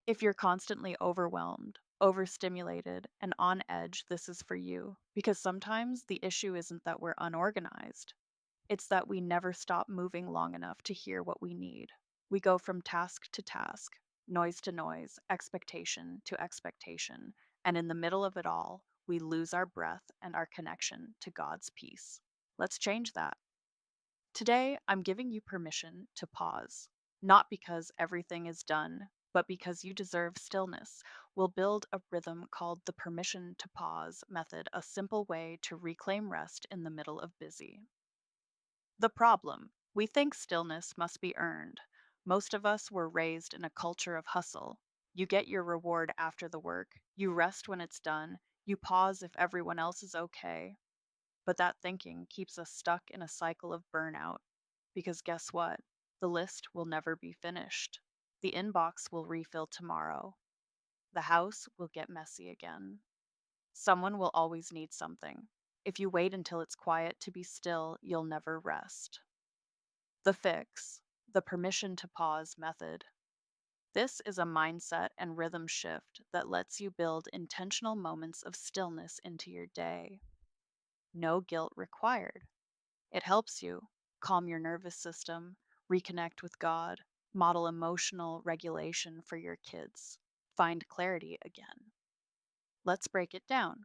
If you're constantly overwhelmed, overstimulated, and on edge, this is for you. Because sometimes the issue isn't that we're unorganized, it's that we never stop moving long enough to hear what we need. We go from task to task, noise to noise, expectation to expectation, and in the middle of it all, we lose our breath and our connection to God's peace. Let's change that. Today, I'm giving you permission to pause, not because everything is done, but because you deserve stillness. We'll build a rhythm called the permission to pause method, a simple way to reclaim rest in the middle of busy. The problem: we think stillness must be earned. Most of us were raised in a culture of hustle. You get your reward after the work, you rest when it's done, you pause if everyone else is okay. But that thinking keeps us stuck in a cycle of burnout. Because guess what? The list will never be finished. The inbox will refill tomorrow. The house will get messy again. Someone will always need something. If you wait until it's quiet to be still, you'll never rest. The fix, the permission to pause method. This is a mindset and rhythm shift that lets you build intentional moments of stillness into your day. No guilt required. It helps you calm your nervous system, reconnect with God, model emotional regulation for your kids, find clarity again. Let's break it down.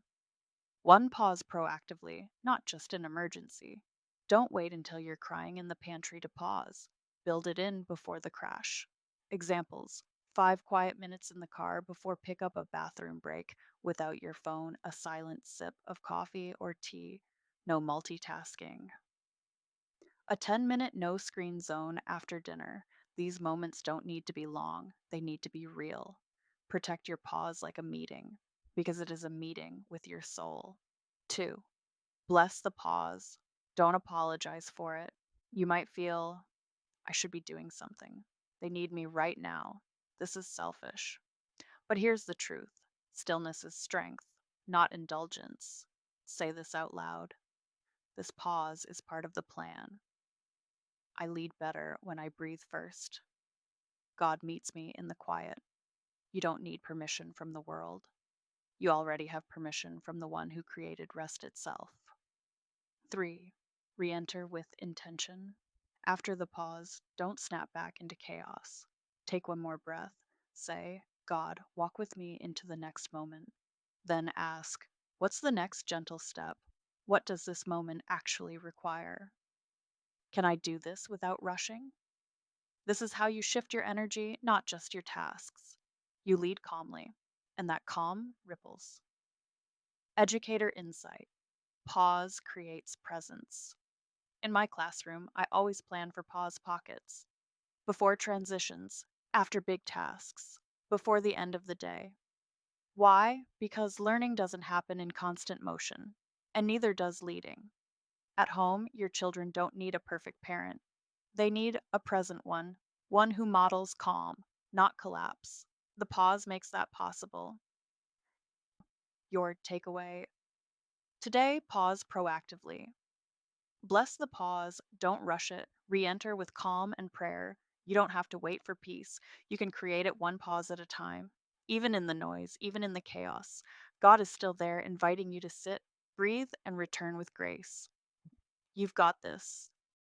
One, pause proactively, not just an emergency. Don't wait until you're crying in the pantry to pause. Build it in before the crash. Examples: 5 quiet minutes in the car before pick up, a bathroom break without your phone, a silent sip of coffee or tea, no multitasking. A 10-minute no screen zone after dinner. These moments don't need to be long, they need to be real. Protect your pause like a meeting, because it is a meeting with your soul. 2. Bless the pause. Don't apologize for it. You might feel, I should be doing something. They need me right now. This is selfish. But here's the truth: stillness is strength, not indulgence. Say this out loud. This pause is part of the plan. I lead better when I breathe first. God meets me in the quiet. You don't need permission from the world. You already have permission from the one who created rest itself. 3. Re enter with intention. After the pause, don't snap back into chaos. Take one more breath. Say, God, walk with me into the next moment. Then ask, what's the next gentle step? What does this moment actually require? Can I do this without rushing? This is how you shift your energy, not just your tasks. You lead calmly, and that calm ripples. Educator insight: pause creates presence. In my classroom, I always plan for pause pockets: before transitions, after big tasks, before the end of the day. Why? Because learning doesn't happen in constant motion, and neither does leading. At home, your children don't need a perfect parent. They need a present one who models calm, not collapse. The pause makes that possible. Your takeaway: today, pause proactively. Bless the pause, don't rush it. Re enter with calm and prayer. You don't have to wait for peace. You can create it one pause at a time. Even in the noise, even in the chaos, God is still there, inviting you to sit, breathe, and return with grace. You've got this.